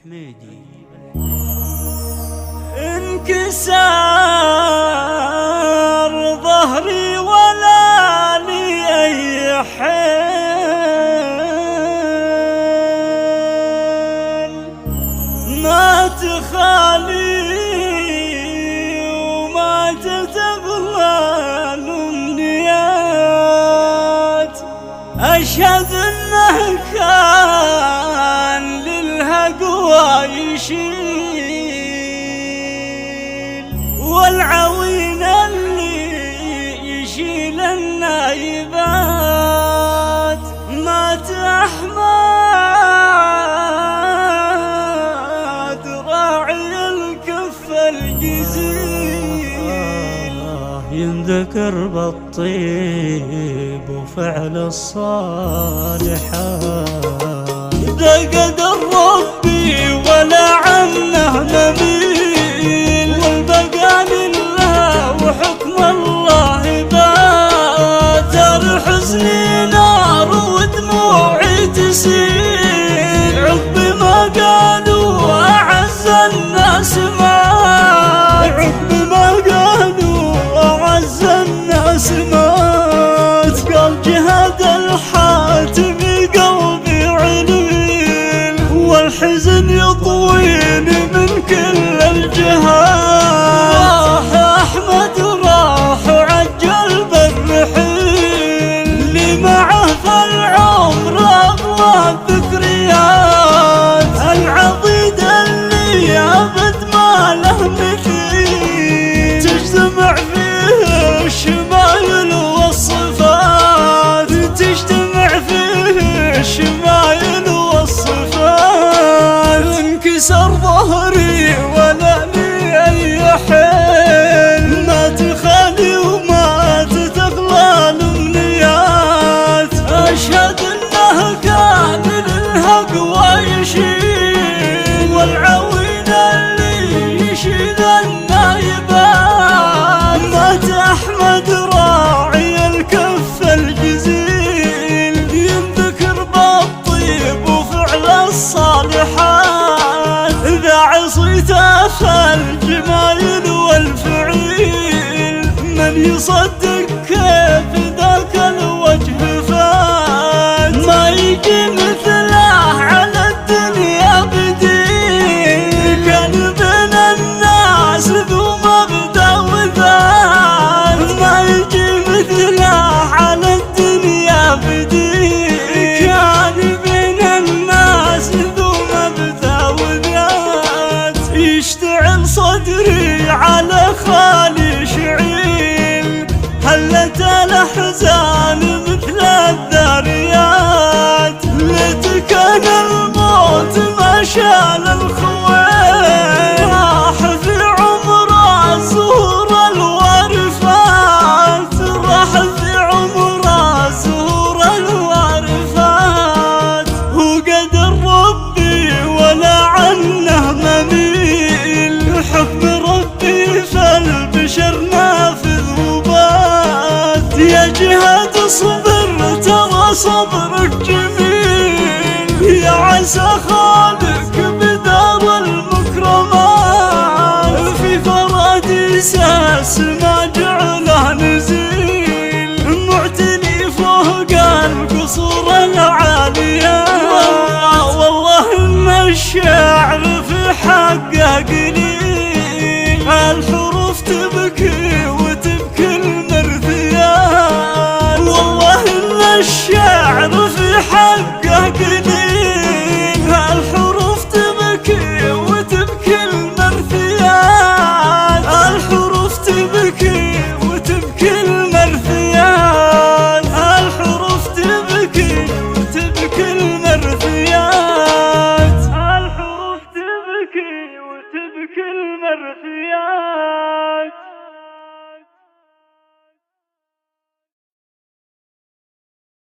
الحميدي. انكسار ظهري ولا لي أي حيل، مات خالي وماتت أغلال أمنيات، أشهد أنه كان للهقوى يشيل، والعوين اللي يشيل النايبات. مات أحمد راعي الكف الجزيل، ينذكر بالطيب وفعل الصالحات. ذا قدر ربي ولا عنه نميل، والبقى لله وحكم الله بات. الحزن نار ودموعي تسيل، عقب ما قالوا أعز الناس مات، عقب ما قالوا أعز الناس مات. قال جهاد الحاتمي قلبي عليل، والحزن يطويني من كل الجهات. راح أحمد راح وعجل بالرحيل، اللي معه في العمر أغلى الذكريات. العضيد اللي أبد ما له مثيل، تجتمع فيه الشمايل والصفات، تجتمع فيه الشمايل والصفات. انكسر ظهري ولا لي أي حيل، مات خالي وماتت أغلال أمنيات. أشهد أنه كان للهقوى يشيل، والعوين اللي يشيل النايبات. مات أحمد راعي الكف الجزيل، ينذكر بالطيب وفعل الصالحات. ذا عصيته في الجمايل والفعيل، من يصدق كيف ذاك الوجه فات. ما يجي مثله على الدنيا بديل، كان بين الناس ذو مبدأ وذات. ما يجي مثله على الدنيا بديل، كان بين الناس ذو مبدأ وذات. يشتعل صدري على خالي شعيل، هلت الأحزان مثل الذاريات. ليت كان الموت ما شال الخويل، راح في عمره زهور الوارفات، راح في عمره زهور الوارفات. هو قدر ربي ولا عنه مميل، حكم ربي فالبشر نافذ وبات. يا جهاد اصبر ترى صبرك جميل، يا عسى خالق بدار المكرمات. في فراديساس ما جعله نزيل، معتني فوق القصور العالية. والله ان الشعر في حقه